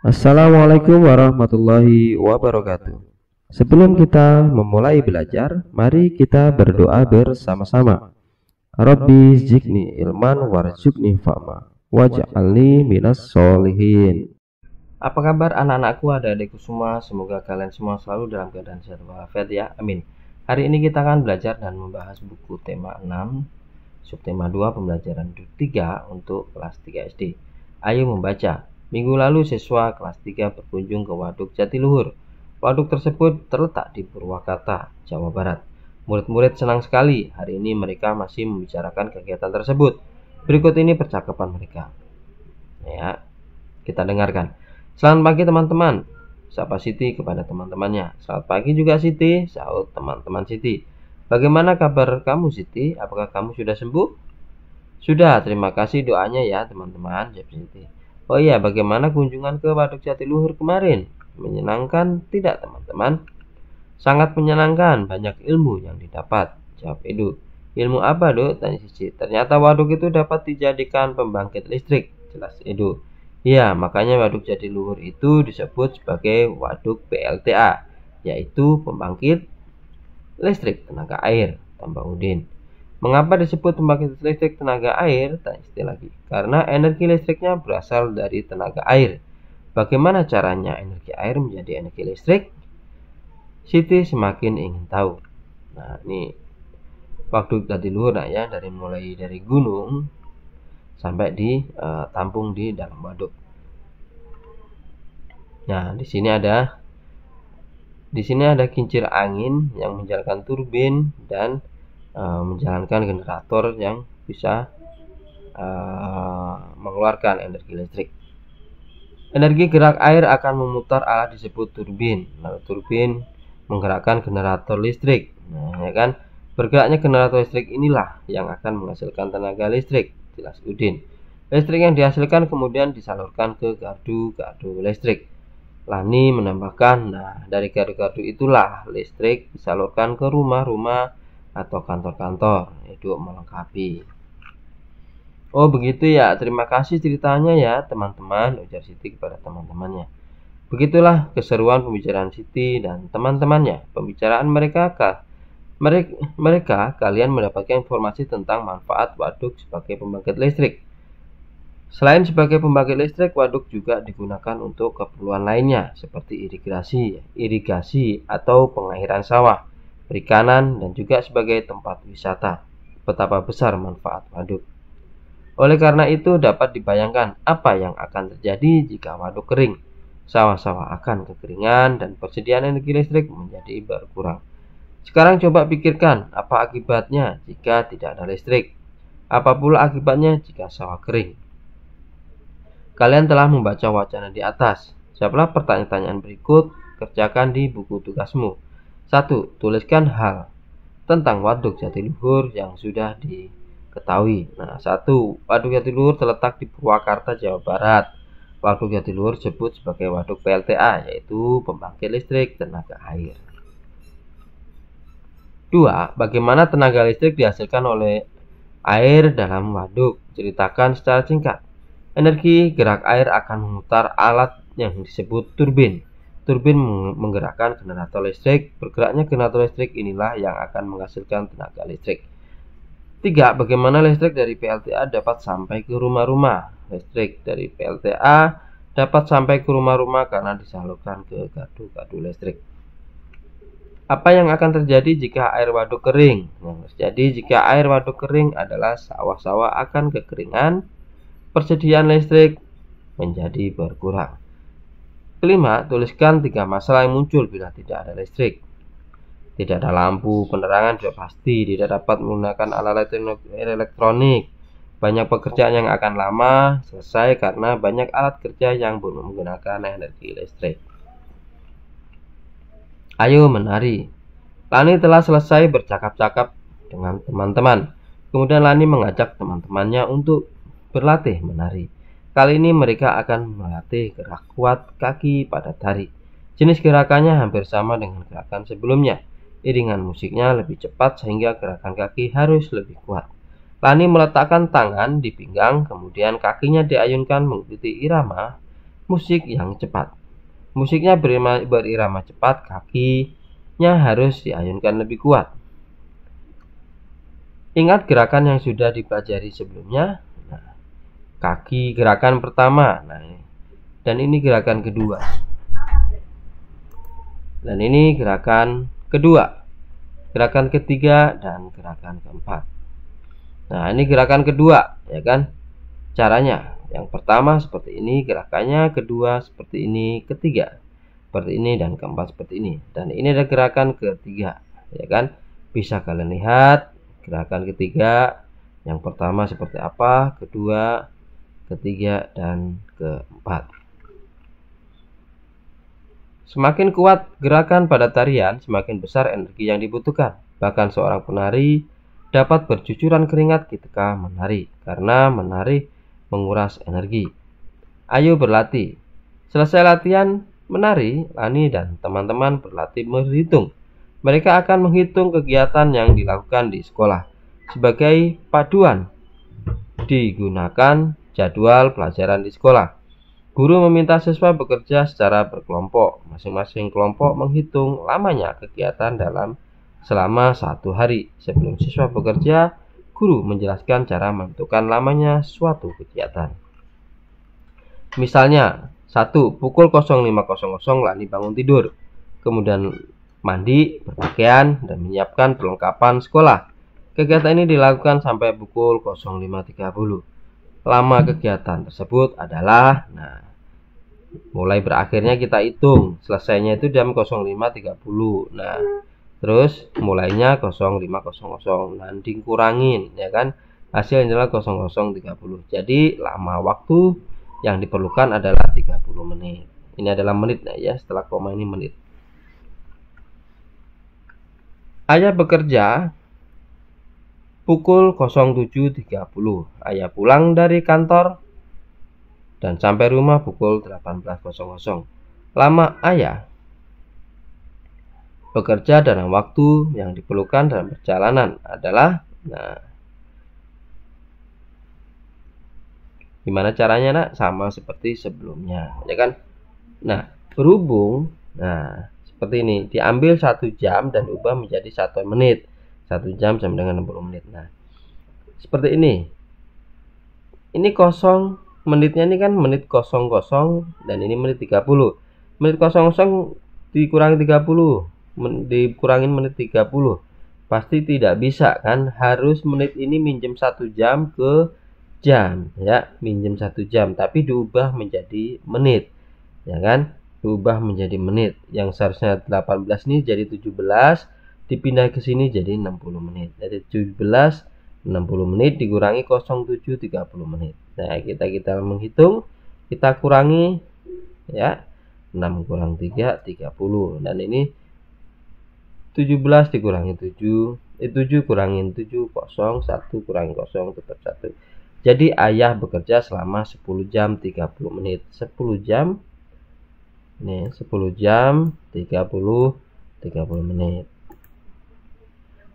Assalamualaikum warahmatullahi wabarakatuh. Sebelum kita memulai belajar, mari kita berdoa bersama-sama. Rabbi zidni ilman warzuqni fahma waj'alni minas solihin. Apa kabar anak-anakku, adik-adikku semua? Semoga kalian semua selalu dalam keadaan sehat walafiat ya. Amin. Hari ini kita akan belajar dan membahas buku tema 6, subtema 2, pembelajaran 3 untuk kelas 3 SD. Ayo membaca. Minggu lalu siswa kelas 3 berkunjung ke Waduk Jatiluhur. Waduk tersebut terletak di Purwakarta, Jawa Barat. Murid-murid senang sekali. Hari ini mereka masih membicarakan kegiatan tersebut. Berikut ini percakapan mereka. Ya, kita dengarkan. Selamat pagi teman-teman. Sapa Siti kepada teman-temannya. Selamat pagi juga Siti, sahut teman-teman Siti. Bagaimana kabar kamu Siti? Apakah kamu sudah sembuh? Sudah, terima kasih doanya ya teman-teman, jawab Siti. Oh iya, bagaimana kunjungan ke Waduk Jatiluhur kemarin? Menyenangkan tidak teman-teman? Sangat menyenangkan, banyak ilmu yang didapat, jawab Edu. Ilmu apa Duk? Tanya Cici. Ternyata waduk itu dapat dijadikan pembangkit listrik, jelas Edu. Ya, makanya Waduk Jatiluhur itu disebut sebagai Waduk PLTA, yaitu pembangkit listrik tenaga air, tambah Udin. Mengapa disebut pembangkit listrik tenaga air? Tanya Siti lagi. Karena energi listriknya berasal dari tenaga air. Bagaimana caranya energi air menjadi energi listrik? Siti semakin ingin tahu. Nah, ini Waduk Jatiluhur ya, mulai dari gunung sampai ditampung di dalam waduk. Nah, di sini ada kincir angin yang menjalankan turbin dan menjalankan generator yang bisa mengeluarkan energi listrik. Energi gerak air akan memutar alat disebut turbin. Lalu turbin menggerakkan generator listrik. Nah, ya kan? Bergeraknya generator listrik inilah yang akan menghasilkan tenaga listrik, jelas Udin. Listrik yang dihasilkan kemudian disalurkan ke gardu-gardu listrik. Lani menambahkan, nah dari gardu-gardu itulah listrik disalurkan ke rumah-rumah atau kantor-kantor. Itu melengkapi. Oh begitu ya, terima kasih ceritanya ya teman-teman, ujar Siti kepada teman-temannya. Begitulah keseruan pembicaraan Siti dan teman-temannya. Pembicaraan mereka kalian mendapatkan informasi tentang manfaat waduk sebagai pembangkit listrik. Selain sebagai pembangkit listrik, waduk juga digunakan untuk keperluan lainnya seperti irigasi atau pengairan sawah, perikanan, dan juga sebagai tempat wisata. Betapa besar manfaat waduk. Oleh karena itu dapat dibayangkan apa yang akan terjadi jika waduk kering. Sawah-sawah akan kekeringan dan persediaan energi listrik menjadi berkurang. Sekarang coba pikirkan apa akibatnya jika tidak ada listrik. Apa pula akibatnya jika sawah kering? Kalian telah membaca wacana di atas. Jawablah pertanyaan-pertanyaan berikut, kerjakan di buku tugasmu. 1. Tuliskan hal tentang Waduk Jatiluhur yang sudah diketahui. Nah, 1. Waduk Jatiluhur terletak di Purwakarta, Jawa Barat. Waduk Jatiluhur disebut sebagai waduk PLTA, yaitu pembangkit listrik tenaga air. 2. Bagaimana tenaga listrik dihasilkan oleh air dalam waduk? Ceritakan secara singkat. Energi gerak air akan memutar alat yang disebut turbin. Turbin menggerakkan generator listrik. Bergeraknya generator listrik inilah yang akan menghasilkan tenaga listrik. 3. Bagaimana listrik dari PLTA dapat sampai ke rumah-rumah? Listrik dari PLTA dapat sampai ke rumah-rumah karena disalurkan ke gardu-gardu listrik. Apa yang akan terjadi jika air waduk kering? Yang terjadi jika air waduk kering adalah sawah-sawah akan kekeringan, persediaan listrik menjadi berkurang. 5. Tuliskan 3 masalah yang muncul bila tidak ada listrik. Tidak ada lampu, penerangan sudah pasti, tidak dapat menggunakan alat elektronik. Banyak pekerjaan yang akan lama selesai karena banyak alat kerja yang belum menggunakan energi listrik. Ayo menari. Lani telah selesai bercakap-cakap dengan teman-teman. Kemudian Lani mengajak teman-temannya untuk berlatih menari. Kali ini mereka akan melatih gerak kuat kaki pada tari. Jenis gerakannya hampir sama dengan gerakan sebelumnya. Iringan musiknya lebih cepat sehingga gerakan kaki harus lebih kuat. Lani meletakkan tangan di pinggang, kemudian kakinya diayunkan mengikuti irama musik yang cepat. Musiknya berirama cepat, kakinya harus diayunkan lebih kuat. Ingat gerakan yang sudah dipelajari sebelumnya. Nah, kaki gerakan pertama, dan ini gerakan kedua, dan ini gerakan kedua, gerakan ketiga, dan gerakan keempat. Nah, ini gerakan kedua, ya kan? Caranya, yang pertama seperti ini gerakannya, kedua seperti ini, ketiga seperti ini, dan keempat seperti ini. Dan ini ada gerakan ketiga, ya kan? Bisa kalian lihat gerakan ketiga, yang pertama seperti apa, kedua, ketiga, dan keempat. Semakin kuat gerakan pada tarian, semakin besar energi yang dibutuhkan. Bahkan seorang penari dapat bercucuran keringat ketika menari, karena menari menguras energi. Ayo berlatih. Selesai latihan menari, Lani dan teman-teman berlatih menghitung. Mereka akan menghitung kegiatan yang dilakukan di sekolah. Sebagai paduan, digunakan jadwal pelajaran di sekolah. Guru meminta siswa bekerja secara berkelompok. Masing-masing kelompok menghitung lamanya kegiatan selama 1 hari. Sebelum siswa bekerja, guru menjelaskan cara menentukan lamanya suatu kegiatan. Misalnya, 1. Pukul 05.00 Lani bangun tidur, kemudian mandi, berpakaian, dan menyiapkan perlengkapan sekolah. Kegiatan ini dilakukan sampai pukul 05.30. Lama kegiatan tersebut adalah, mulai berakhirnya kita hitung. Selesainya itu jam 05.30. Terus mulainya 05.00, dan dikurangin, ya kan? Hasilnya adalah 00.30. Jadi lama waktu yang diperlukan adalah 30 menit. Ini adalah menit, ya, setelah koma ini menit. Ayah bekerja pukul 07.30. Ayah pulang dari kantor dan sampai rumah pukul 18.00. Lama ayah bekerja dalam waktu yang diperlukan dalam perjalanan adalah, gimana caranya, nak? Sama seperti sebelumnya, ya kan? Berhubung, seperti ini, diambil 1 jam dan ubah menjadi 1 menit. 1 jam sama dengan 60 menit. Seperti ini. Ini kosong, menitnya ini kan menit 00, dan ini menit 30. Menit 00 dikurangi 30, dikurangin menit 30. Pasti tidak bisa kan? Harus menit ini minjem 1 jam ke jam, ya, minjem 1 jam, tapi diubah menjadi menit, ya kan? Diubah menjadi menit. Yang seharusnya 18 ini jadi 17, dipindah ke sini jadi 60 menit. Jadi 17 60 menit dikurangi 07 30 menit. Kita menghitung, kita kurangi, ya. 6 kurang 3 30. Dan ini 17 dikurangi 7, 7 kurangin 7 0, 1 kurangi 0 tetap 1. Jadi ayah bekerja selama 10 jam 30 menit. 10 jam 30 menit.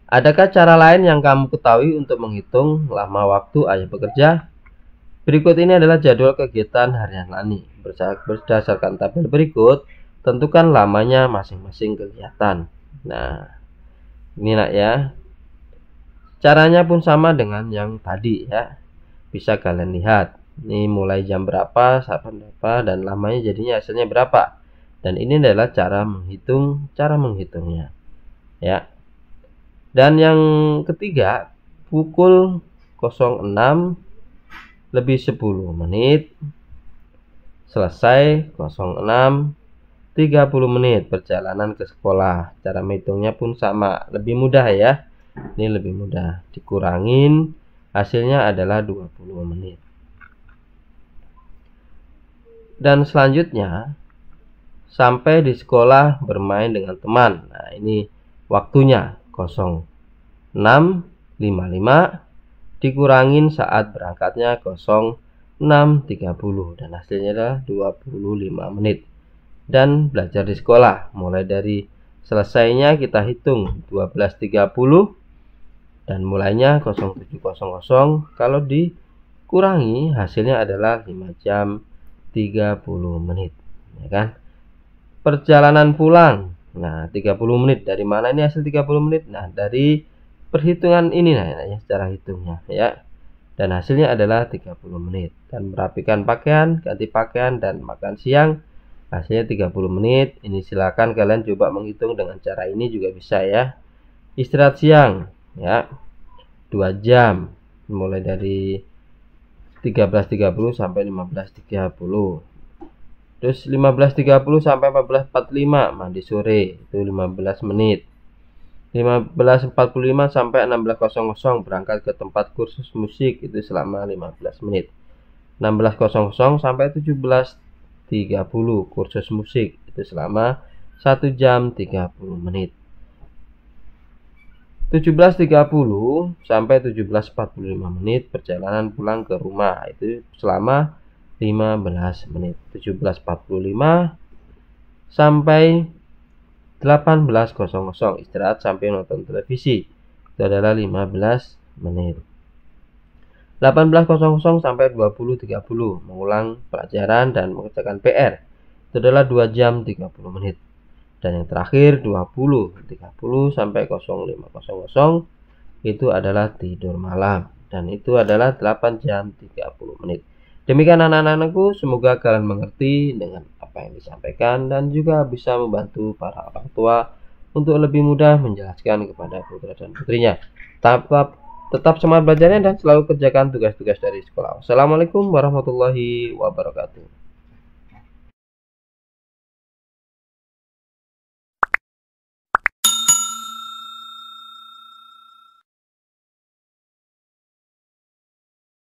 Adakah cara lain yang kamu ketahui untuk menghitung lama waktu ayah bekerja? Berikut ini adalah jadwal kegiatan harian Lani. Berdasarkan tabel berikut, tentukan lamanya masing-masing kegiatan. Ini, nak, ya. Caranya pun sama dengan yang tadi, ya. Bisa kalian lihat. Ini mulai jam berapa, sampai berapa, dan lamanya jadinya hasilnya berapa. Dan ini adalah cara menghitungnya, ya. Dan yang ketiga, pukul 06 lebih 10 menit, selesai 06 30 menit perjalanan ke sekolah. Cara menghitungnya pun sama, lebih mudah, ya. Ini lebih mudah, dikurangin, hasilnya adalah 20 menit. Dan selanjutnya, sampai di sekolah bermain dengan teman. Ini waktunya 06.55 dikurangin saat berangkatnya 06.30, dan hasilnya adalah 25 menit. Dan belajar di sekolah, mulai dari selesainya kita hitung 12.30 dan mulainya 07.00. Kalau dikurangi hasilnya adalah 5 jam 30 menit, ya kan? Perjalanan pulang, nah 30 menit. Dari mana ini hasil 30 menit? Nah, dari perhitungan ini ya, secara hitungnya ya. Dan hasilnya adalah 30 menit. Dan merapikan pakaian, ganti pakaian, dan makan siang, hasilnya 30 menit. Ini silakan kalian coba menghitung dengan cara ini juga bisa ya. Istirahat siang ya, 2 jam, mulai dari 13.30 sampai 15.30. Terus 15.30 sampai 14.45 mandi sore, itu 15 menit. 15.45 sampai 16.00 berangkat ke tempat kursus musik, itu selama 15 menit. 16.00 sampai 17.30 kursus musik, itu selama 1 jam 30 menit. 17.30 sampai 17.45 menit perjalanan pulang ke rumah, itu selama 15 menit. 17.45 sampai 18.00 istirahat sampai nonton televisi, itu adalah 15 menit. 18.00 sampai 20.30 mengulang pelajaran dan mengerjakan PR, itu adalah 2 jam 30 menit. Dan yang terakhir 20.30 sampai 05.00 itu adalah tidur malam, dan itu adalah 8 jam 30 menit. Demikian anak-anakku, semoga kalian mengerti dengan apa yang disampaikan dan juga bisa membantu para orang tua untuk lebih mudah menjelaskan kepada putra dan putrinya. Tetap semangat belajarnya dan selalu kerjakan tugas-tugas dari sekolah. Wassalamualaikum warahmatullahi wabarakatuh.